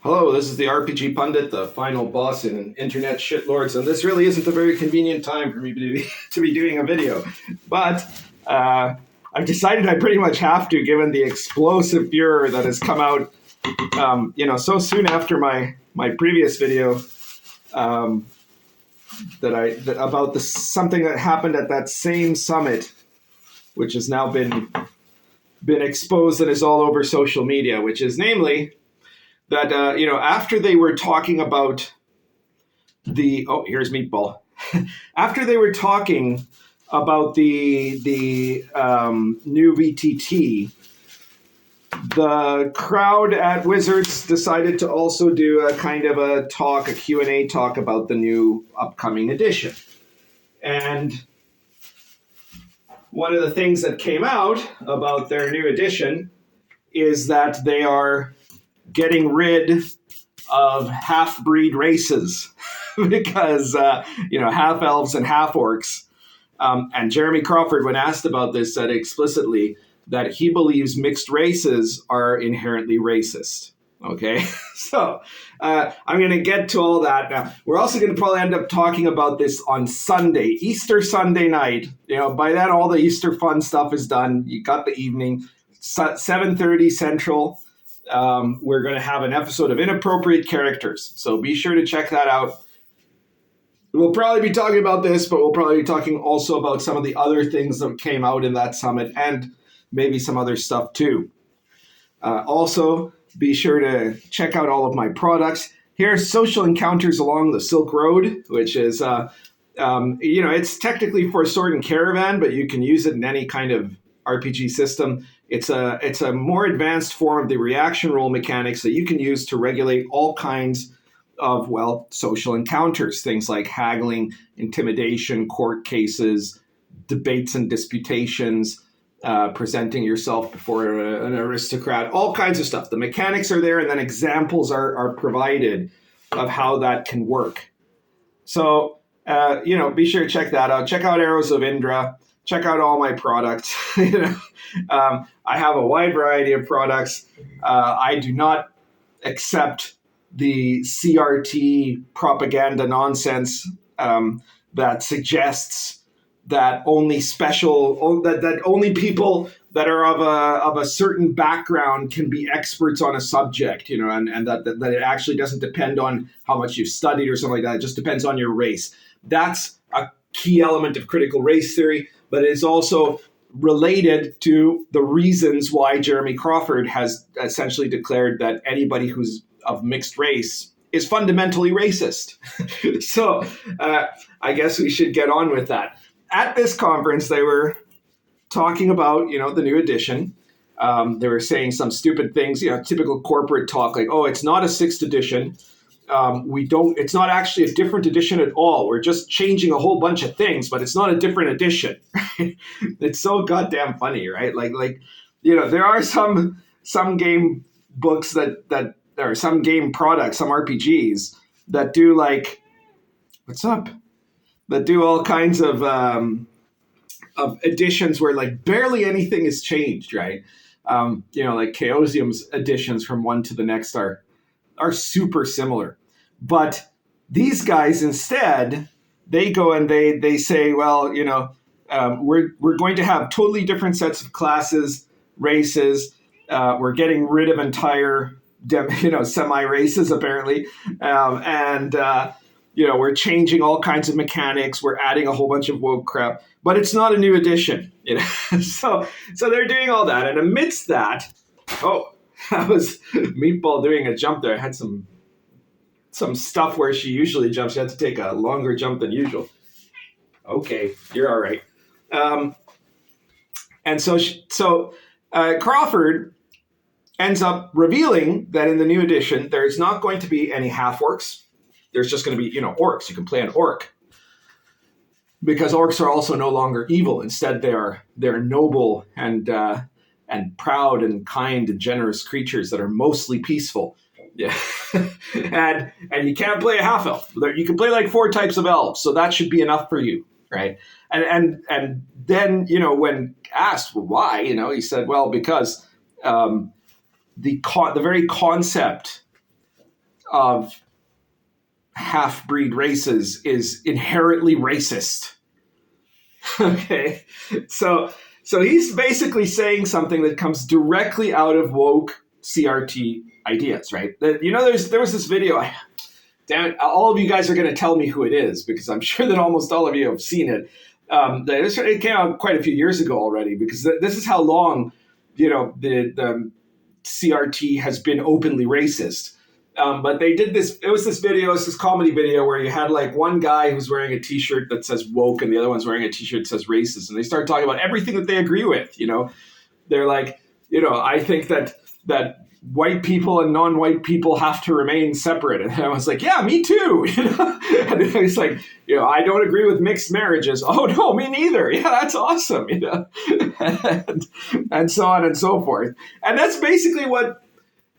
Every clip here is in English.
Hello, this is the RPG Pundit, the final boss in Internet Shitlords, and this really isn't a very convenient time for me to be doing a video. But I've decided I pretty much have to, given the explosive furor that has come out, so soon after my previous video about something that happened at that same summit, which has now been exposed and is all over social media, which is namely that, after they were talking about here's Meatball. After they were talking about the new VTT, the crowd at Wizards decided to also do a kind of a Q&A talk about the new upcoming edition. And one of the things that came out about their new edition is that they are getting rid of half-breed races because, half-elves and half-orcs. And Jeremy Crawford, when asked about this, said explicitly that he believes mixed races are inherently racist. Okay, so I'm going to get to all that now. We're also going to probably end up talking about this on Sunday, Easter Sunday night. By then all the Easter fun stuff is done. You got the evening, 7:30 Central. We're going to have an episode of Inappropriate Characters, so be sure to check that out. We'll probably be talking about this, but we'll probably be talking also about some of the other things that came out in that summit and maybe some other stuff too. Also, be sure to check out all of my products. Here's Social Encounters Along the Silk Road, which is, it's technically for Sword and Caravan, but you can use it in any kind of RPG system. It's a more advanced form of the reaction roll mechanics that you can use to regulate all kinds of, social encounters, things like haggling, intimidation, court cases, debates and disputations, presenting yourself before an aristocrat, all kinds of stuff. The mechanics are there, and then examples are provided of how that can work. So, be sure to check that out. Check out Arrows of Indra. Check out all my products. I have a wide variety of products. I do not accept the CRT propaganda nonsense that suggests that only that only people that are of a certain background can be experts on a subject, and that it actually doesn't depend on how much you've studied or something like that. It just depends on your race. That's a key element of critical race theory, but it's also related to the reasons why Jeremy Crawford has essentially declared that anybody who's of mixed race is fundamentally racist. So I guess we should get on with that. At this conference, they were talking about, the new edition. They were saying some stupid things, typical corporate talk, like, oh, it's not a 6th edition. It's not actually a different edition at all. We're just changing a whole bunch of things, but it's not a different edition. It's so goddamn funny, right? Like, there are some game books that or some game products, some RPGs that do that do all kinds of editions where barely anything is changed, right? Like Chaosium's editions from one to the next are super similar. But these guys instead, they go and they say, well, we're going to have totally different sets of classes, races. We're getting rid of entire semi-races apparently. We're changing all kinds of mechanics. We're adding a whole bunch of woke crap, but it's not a new edition. So they're doing all that. And amidst that, that was Meatball doing a jump there. I had some stuff where she usually jumps. She had to take a longer jump than usual. Okay, you're all right. And so Crawford ends up revealing that in the new edition, there's not going to be any half-orcs. There's just going to be, orcs. You can play an orc. Because orcs are also no longer evil. Instead, they're noble and proud and kind and generous creatures that are mostly peaceful. Yeah. and you can't play a half-elf. You can play 4 types of elves, so that should be enough for you, right? And then, when asked why, he said, well, because the very concept of half-breed races is inherently racist. Okay, so he's basically saying something that comes directly out of woke CRT ideas, right? There was this video. Damn it, all of you guys are going to tell me who it is because I'm sure that almost all of you have seen it. It came out quite a few years ago already because this is how long, the CRT has been openly racist. But they did this. It was this comedy video where you had like one guy who's wearing a T-shirt that says woke and the other one's wearing a T-shirt that says racist, and they start talking about everything that they agree with. They're like, I think that white people and non-white people have to remain separate. And I was like, yeah, me too. And it's like, I don't agree with mixed marriages. Oh no, me neither. Yeah, that's awesome. And so on and so forth. And that's basically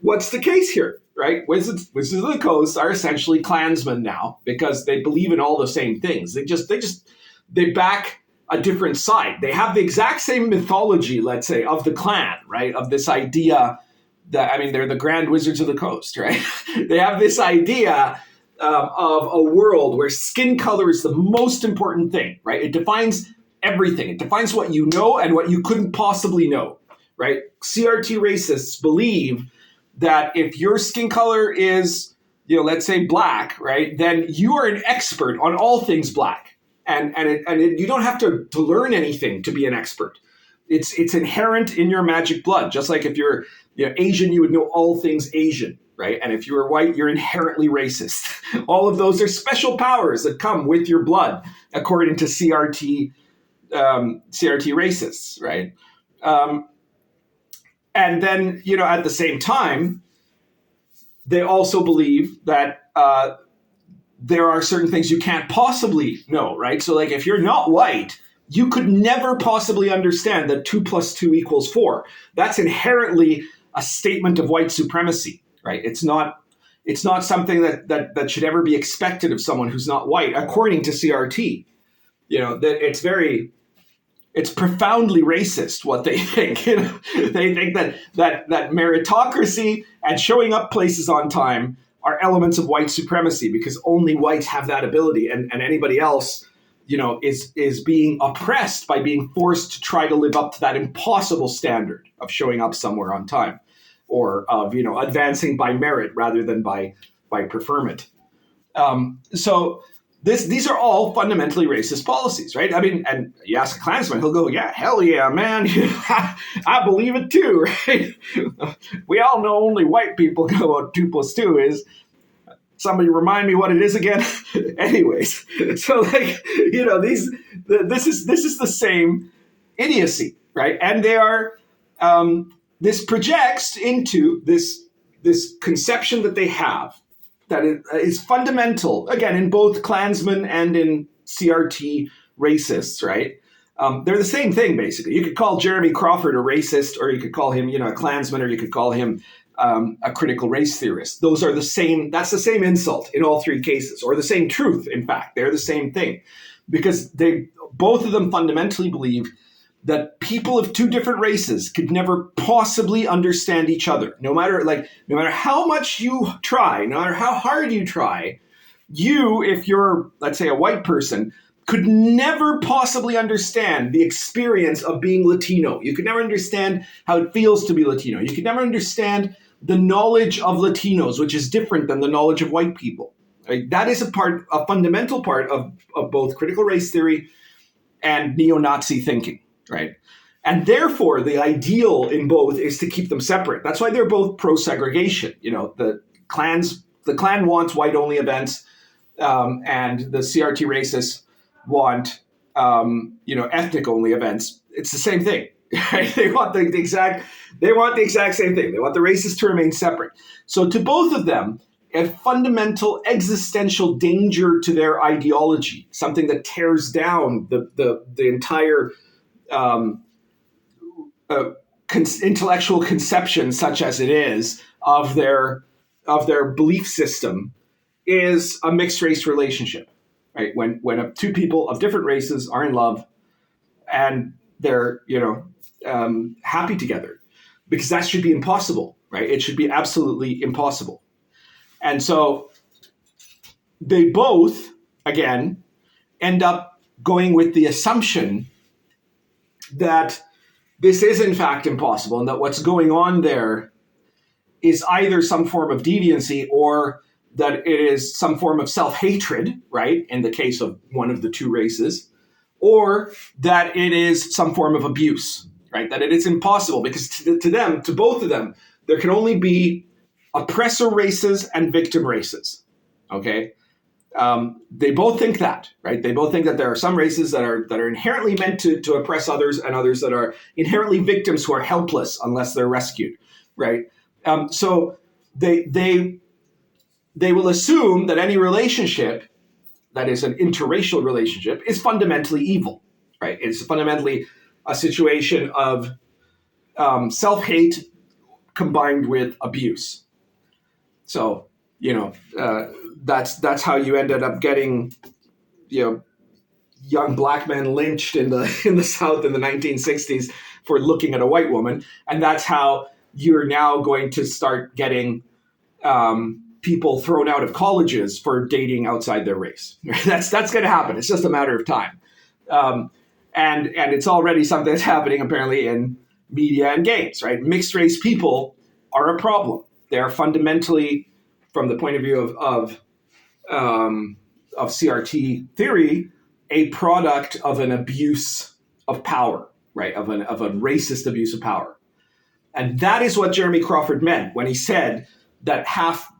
what's the case here, right? Wizards of the Coast are essentially Klansmen now because they believe in all the same things. They back a different side. They have the exact same mythology, let's say, of the Klan, right? Of this idea they're the Grand Wizards of the Coast, right? They have this idea of a world where skin color is the most important thing, right? It defines everything. It defines what you know and what you couldn't possibly know, right? CRT racists believe that if your skin color is, let's say black, right, then you are an expert on all things black. And you don't have to learn anything to be an expert. It's inherent in your magic blood. Just like if you're Asian, you would know all things Asian, right? And if you were white, you're inherently racist. All of those are special powers that come with your blood, according to CRT racists, right? And then, at the same time, they also believe that there are certain things you can't possibly know, right? So like if you're not white, you could never possibly understand that 2 + 2 = 4. That's inherently a statement of white supremacy, right? It's not something that should ever be expected of someone who's not white, according to CRT. That it's profoundly racist what they think. They think that meritocracy and showing up places on time are elements of white supremacy because only whites have that ability, and anybody else, is being oppressed by being forced to try to live up to that impossible standard of showing up somewhere on time, or of advancing by merit rather than by preferment. So these are all fundamentally racist policies, right? And you ask a Klansman, he'll go, yeah, hell yeah, man. I believe it too, right? We all know only white people know what 2 + 2 is. Somebody remind me what it is again? Anyways, so this is the same idiocy, right? And they are, this projects into this conception that they have that is fundamental, again, in both Klansmen and in CRT racists, right? They're the same thing, basically. You could call Jeremy Crawford a racist, or you could call him, a Klansman, or you could call him a critical race theorist. Those are the same. That's the same insult in all three cases, or the same truth. In fact, they're the same thing, because both of them fundamentally believe that people of two different races could never possibly understand each other. No matter how much you try, no matter how hard you try, if you're, let's say, a white person, could never possibly understand the experience of being Latino. You could never understand how it feels to be Latino. You could never understand the knowledge of Latinos, which is different than the knowledge of white people. Right? That is a fundamental part of both critical race theory and neo-Nazi thinking, right? And therefore, the ideal in both is to keep them separate. That's why they're both pro-segregation. The Klan wants white-only events, and the CRT racists want, ethnic-only events. It's the same thing. Right? They want the exact same thing. They want the races to remain separate. So to both of them, a fundamental existential danger to their ideology, something that tears down the entire intellectual conception, such as it is, of their belief system, is a mixed race relationship. Right? When two people of different races are in love and they're happy together, because that should be impossible, right? It should be absolutely impossible. And so they both, again, end up going with the assumption that this is in fact impossible and that what's going on there is either some form of deviancy or that it is some form of self-hatred, right, in the case of one of the two races, or that it is some form of abuse, right, that it is impossible because to them, to both of them, there can only be oppressor races and victim races, okay? They both think that, right? They both think that there are some races that are inherently meant to oppress others and others that are inherently victims who are helpless unless they're rescued, right? So they will assume that any relationship that is an interracial relationship is fundamentally evil, right? It's fundamentally a situation of self-hate combined with abuse. So, that's how you ended up getting, young black men lynched in the South in the 1960s for looking at a white woman, and that's how you're now going to start getting people thrown out of colleges for dating outside their race. That's going to happen. It's just a matter of time, and it's already something that's happening apparently in media and games. Right, mixed race people are a problem. They are fundamentally, from the point of view of CRT theory, a product of an abuse of power, right? Of a racist abuse of power. And that is what Jeremy Crawford meant when he said that half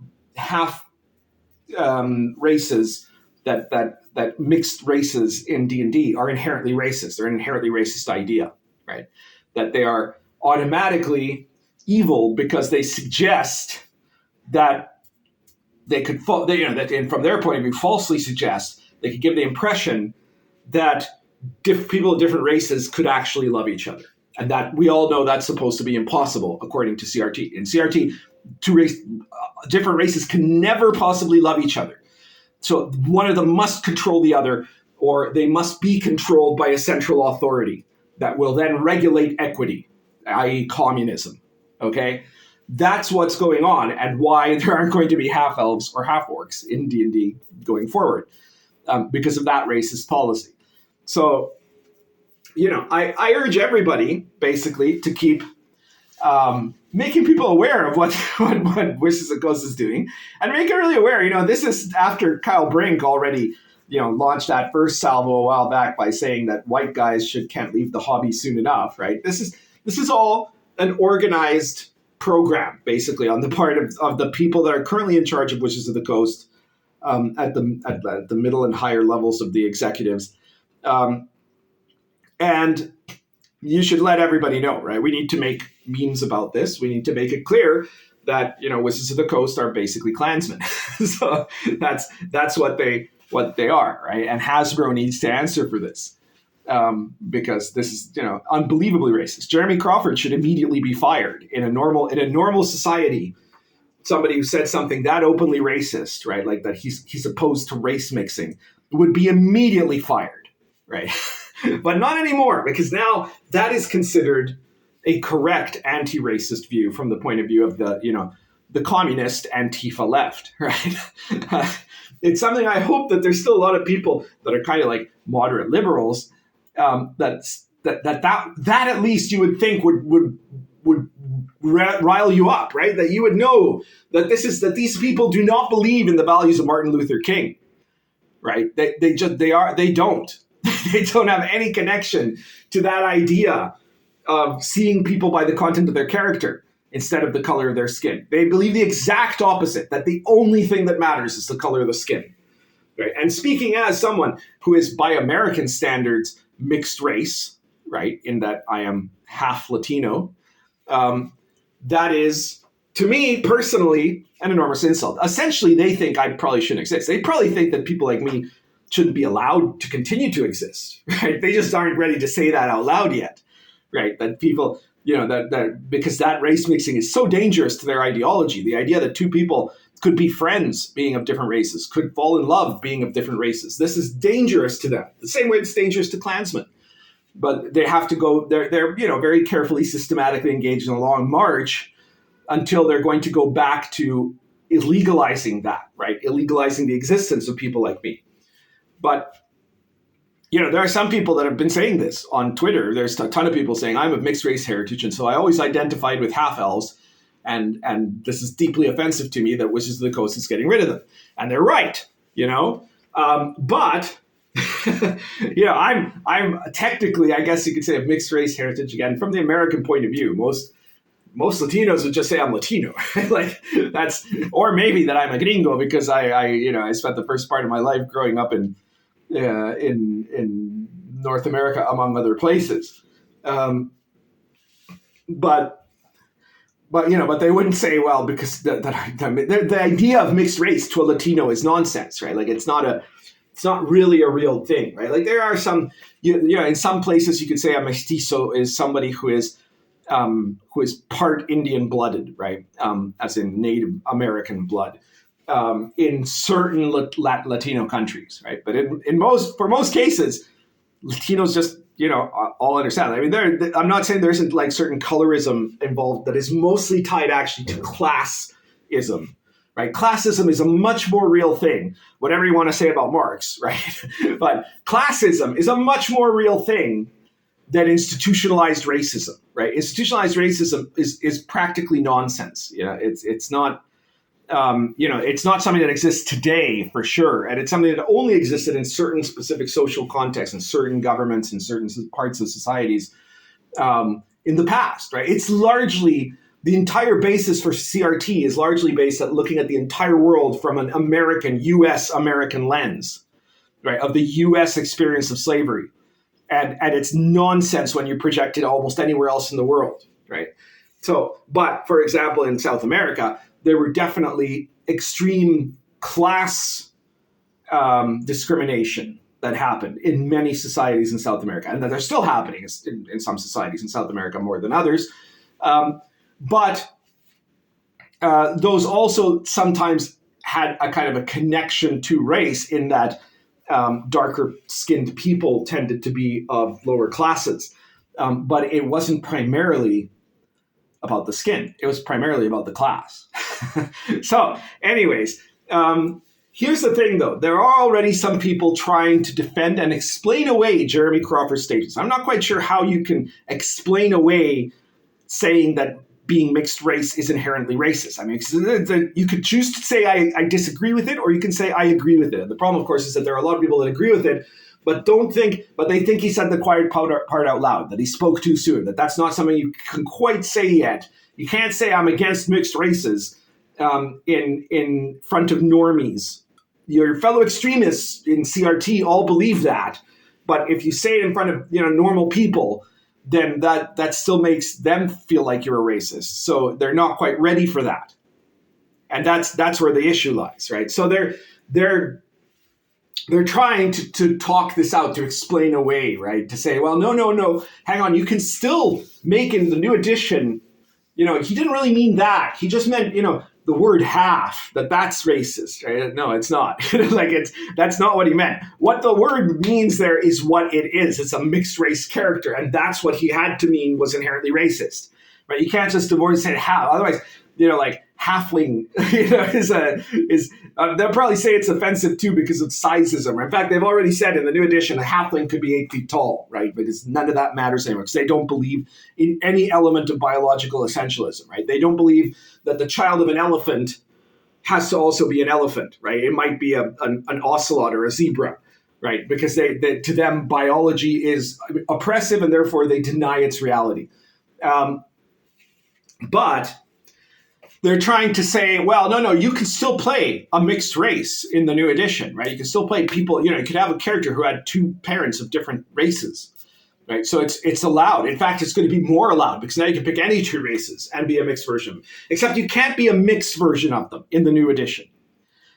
races, that mixed races in D&D are inherently racist. They're an inherently racist idea, right? That they are automatically evil because they suggest that they could, and from their point of view, falsely suggest, they could give the impression that people of different races could actually love each other. And that we all know that's supposed to be impossible according to CRT. In CRT, different races can never possibly love each other. So one of them must control the other, or they must be controlled by a central authority that will then regulate equity, i.e. communism, okay? That's what's going on and why there aren't going to be half-elves or half-orcs in D&D going forward, because of that racist policy. So, I urge everybody basically to keep making people aware of what Wishes of Ghosts is doing, and make it really aware. This is after Kyle Brink already, launched that first salvo a while back by saying that white guys can't leave the hobby soon enough, right? This is all an organized program, basically, on the part of the people that are currently in charge of Witches of the Coast, at the middle and higher levels of the executives. And you should let everybody know, right? We need to make memes about this. We need to make it clear that, Wizards of the Coast are basically Klansmen. So that's what they are, right? And Hasbro needs to answer for this, because this is, unbelievably racist. Jeremy Crawford should immediately be fired. In a normal society, somebody who said something that openly racist, right, like that he's opposed to race mixing, would be immediately fired, right? But not anymore, because now that is considered a correct anti-racist view from the point of view of the communist Antifa left, right? It's something I hope that there's still a lot of people that are kind of like moderate liberals, that at least you would think would rile you up, right? That you would know that these people do not believe in the values of Martin Luther King, right? They don't. They don't have any connection to that idea of seeing people by the content of their character instead of the color of their skin. They believe the exact opposite, that the only thing that matters is the color of the skin. Right? And speaking as someone who is, by American standards, mixed race, right, in that I am half Latino, that is, to me personally, an enormous insult. Essentially, they think I probably shouldn't exist. They probably think that people like me shouldn't be allowed to continue to exist, right? They just aren't ready to say that out loud yet, right? That people, that because that race mixing is so dangerous to their ideology. The idea that two people could be friends being of different races, could fall in love being of different races. This is dangerous to them, the same way it's dangerous to Klansmen. But they have to go, they're very carefully, systematically engaged in a long march until they're going to go back to illegalizing that, right? Illegalizing the existence of people like me. But there are some people that have been saying this on Twitter. There's a ton of people saying I'm of mixed race heritage, and so I always identified with half-elves, and this is deeply offensive to me that Wizards of the Coast is getting rid of them. And they're right, but I'm technically, I guess you could say, of mixed race heritage again from the American point of view. Most Latinos would just say I'm Latino, like that's, or maybe that I'm a gringo because I spent the first part of my life growing up in North America, among other places. But they wouldn't say, well, because the idea of mixed race to a Latino is nonsense, right? Like it's not really a real thing, right? Like there are some, in some places you could say a mestizo is somebody who is part Indian blooded, right? As in Native American blood. In certain Latino countries, right? But for most cases, Latinos just, all understand. I mean, I'm not saying there isn't like certain colorism involved that is mostly tied actually to classism, right? Classism is a much more real thing, whatever you want to say about Marx, right? But classism is a much more real thing than institutionalized racism, right? Institutionalized racism is practically nonsense. It's not. It's not something that exists today for sure, and it's something that only existed in certain specific social contexts and certain governments and certain parts of societies in the past, right? It's largely the entire basis for CRT is largely based at looking at the entire world from an U.S. American lens, right, of the U.S. experience of slavery, and it's nonsense when you project it almost anywhere else in the world, right? So, but for example, in South America, there were definitely extreme class discrimination that happened in many societies in South America, and that they're still happening in some societies in South America more than others. But those also sometimes had a kind of a connection to race in that darker skinned people tended to be of lower classes. But it wasn't primarily about the skin. It was primarily about the class. So anyways, here's the thing though. There are already some people trying to defend and explain away Jeremy Crawford's statements. I'm not quite sure how you can explain away saying that being mixed race is inherently racist. I mean, you could choose to say I disagree with it, or you can say I agree with it. And the problem, of course, is that there are a lot of people that agree with it, but they think he said the quiet part out loud, that he spoke too soon, that's not something you can quite say yet. You can't say I'm against mixed races in front of normies. Your fellow extremists in CRT all believe that, but if you say it in front of normal people, then that still makes them feel like you're a racist. So they're not quite ready for that, and that's where the issue lies, right? So they're trying to talk this out, to explain away, right? To say, well, no, hang on, you can still make in the new edition, he didn't really mean that. He just meant, the word half, that's racist, right? No, it's not. That's not what he meant. What the word means there is what it is. It's a mixed race character, and that's what he had to mean was inherently racist, right? You can't just avoid saying half. Otherwise, halfling, they'll probably say it's offensive too because of sizeism. In fact, they've already said in the new edition, a halfling could be 8 feet tall, right? Because none of that matters anymore, because they don't believe in any element of biological essentialism, right? They don't believe that the child of an elephant has to also be an elephant, right? It might be an ocelot or a zebra, right? Because to them, biology is oppressive, and therefore they deny its reality. But they're trying to say, well, no, you can still play a mixed race in the new edition, right? You can still play people, you could have a character who had 2 parents of different races, right? So it's allowed. In fact, it's going to be more allowed because now you can pick any 2 races and be a mixed version. Except you can't be a mixed version of them in the new edition.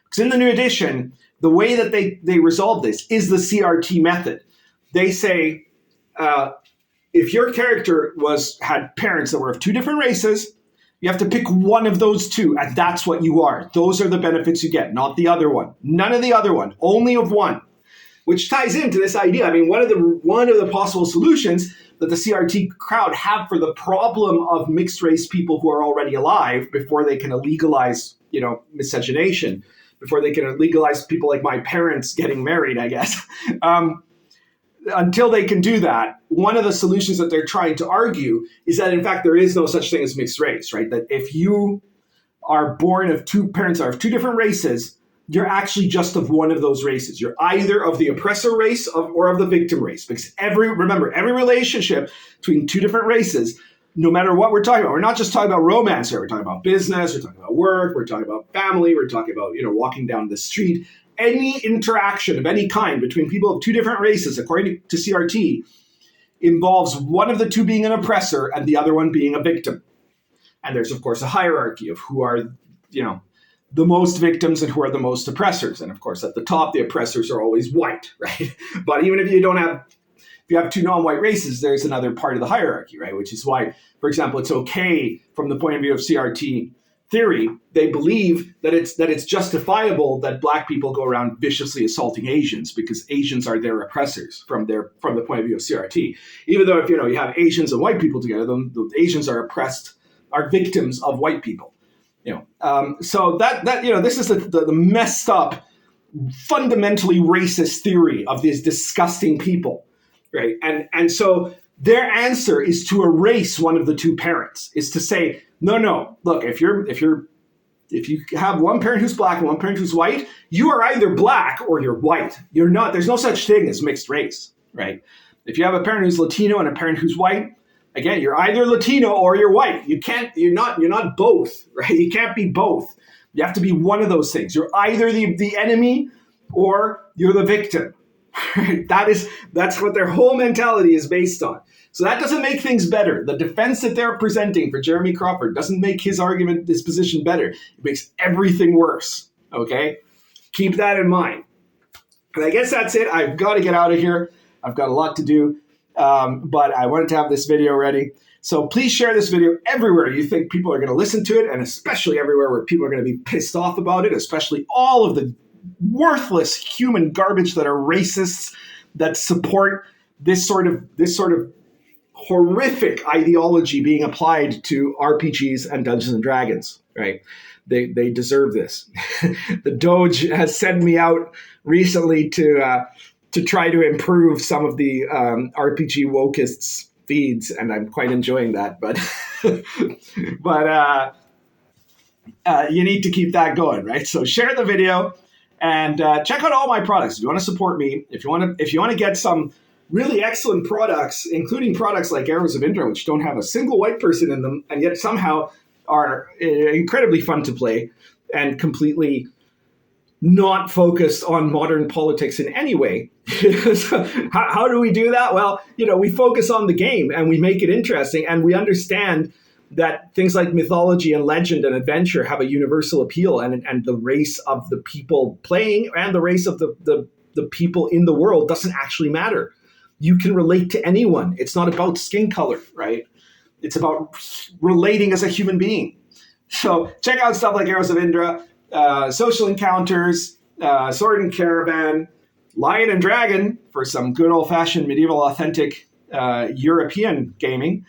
Because in the new edition, the way that they resolve this is the CRT method. They say, if your character had parents that were of 2 different races, you have to pick one of those 2, and that's what you are. Those are the benefits you get, not the other one. None of the other one, only of one. Which ties into this idea. I mean, one of the possible solutions that the CRT crowd have for the problem of mixed race people who are already alive before they can illegalize miscegenation before they can legalize people like my parents getting married, I guess. Until they can do that, one of the solutions that they're trying to argue is that, in fact, there is no such thing as mixed race, right? That if you are born of two parents are of two different races, you're actually just of one of those races. You're either of the oppressor race or of the victim race. Because every relationship between two different races, no matter what we're talking about, we're not just talking about romance here. We're talking about business, we're talking about work, we're talking about family, we're talking about, walking down the street. Any interaction of any kind between people of two different races, according to CRT, involves one of the two being an oppressor and the other one being a victim. And there's, of course, a hierarchy of who are, the most victims and who are the most oppressors. And of course, at the top, the oppressors are always white, right? But even if you have two non-white races, there's another part of the hierarchy, right? Which is why, for example, it's okay from the point of view of CRT theory. They believe that it's justifiable that Black people go around viciously assaulting Asians because Asians are their oppressors from the point of view of CRT. Even though if you have Asians and white people together, the Asians are victims of white people. So that this is the messed up, fundamentally racist theory of these disgusting people, right? And so their answer is to erase one of the two parents, is to say, no, look, if you have one parent who's Black and one parent who's white, you are either Black or you're white. You're not. There's no such thing as mixed race, right? If you have a parent who's Latino and a parent who's white, again, you're either Latino or you're white. You're not both, right? You can't be both. You have to be one of those things. You're either the enemy or you're the victim. That's what their whole mentality is based on. So that doesn't make things better. The defense that they're presenting for Jeremy Crawford doesn't make his position better. It makes everything worse, okay? Keep that in mind. And I guess that's it. I've got to get out of here. I've got a lot to do. But I wanted to have this video ready. So please share this video everywhere you think people are going to listen to it, and especially everywhere where people are going to be pissed off about it, especially all of the worthless human garbage that are racists that support this sort of horrific ideology being applied to RPGs and Dungeons and Dragons, right? They deserve this. The Doge has sent me out recently to try to improve some of the RPG wokeists' feeds, and I'm quite enjoying that. But you need to keep that going, right? So share the video and check out all my products. If you want to support me, if you want to get some really excellent products, including products like Arrows of Indra, which don't have a single white person in them, and yet somehow are incredibly fun to play and completely not focused on modern politics in any way. So how do we do that? Well, we focus on the game and we make it interesting, and we understand that things like mythology and legend and adventure have a universal appeal, and the race of the people playing and the race of the people in the world doesn't actually matter. You can relate to anyone. It's not about skin color, right? It's about relating as a human being. So check out stuff like Arrows of Indra, Social Encounters, Sword and Caravan, Lion and Dragon for some good old-fashioned medieval authentic European gaming.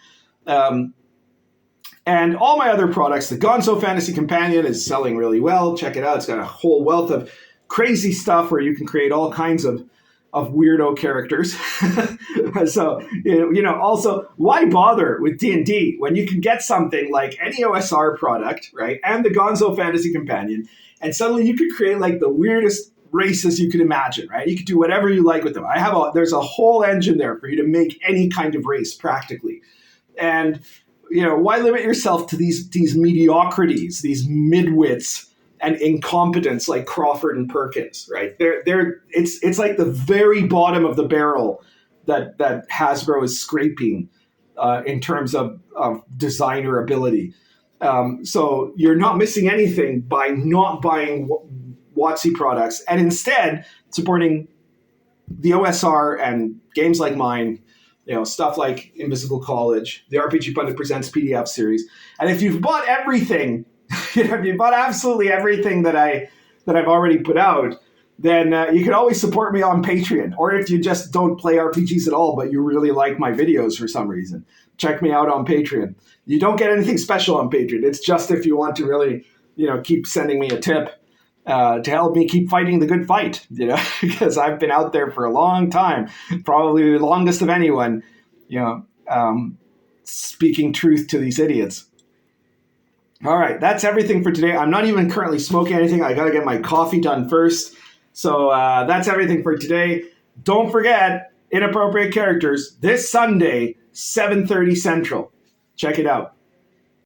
And all my other products. The Gonzo Fantasy Companion is selling really well. Check it out. It's got a whole wealth of crazy stuff where you can create all kinds of weirdo characters. So, also, why bother with D&D when you can get something like any OSR product, right, and the Gonzo Fantasy Companion, and suddenly you could create like the weirdest races you could imagine, right? You could do whatever you like with them. There's a whole engine there for you to make any kind of race practically. And, why limit yourself to these mediocrities, these midwits and incompetence like Crawford and Perkins, right? It's like the very bottom of the barrel that Hasbro is scraping in terms of designer ability. So you're not missing anything by not buying WotC products and instead supporting the OSR and games like mine, stuff like Invisible College, the RPG Pundit Presents PDF series. And if you've bought everything, if you bought absolutely everything that I've already put out, then you can always support me on Patreon. Or if you just don't play RPGs at all, but you really like my videos for some reason, check me out on Patreon. You don't get anything special on Patreon. It's just if you want to really, keep sending me a tip to help me keep fighting the good fight, because I've been out there for a long time, probably the longest of anyone, speaking truth to these idiots. All right, that's everything for today. I'm not even currently smoking anything. I got to get my coffee done first. So that's everything for today. Don't forget, Inappropriate Characters, this Sunday, 7:30 Central. Check it out.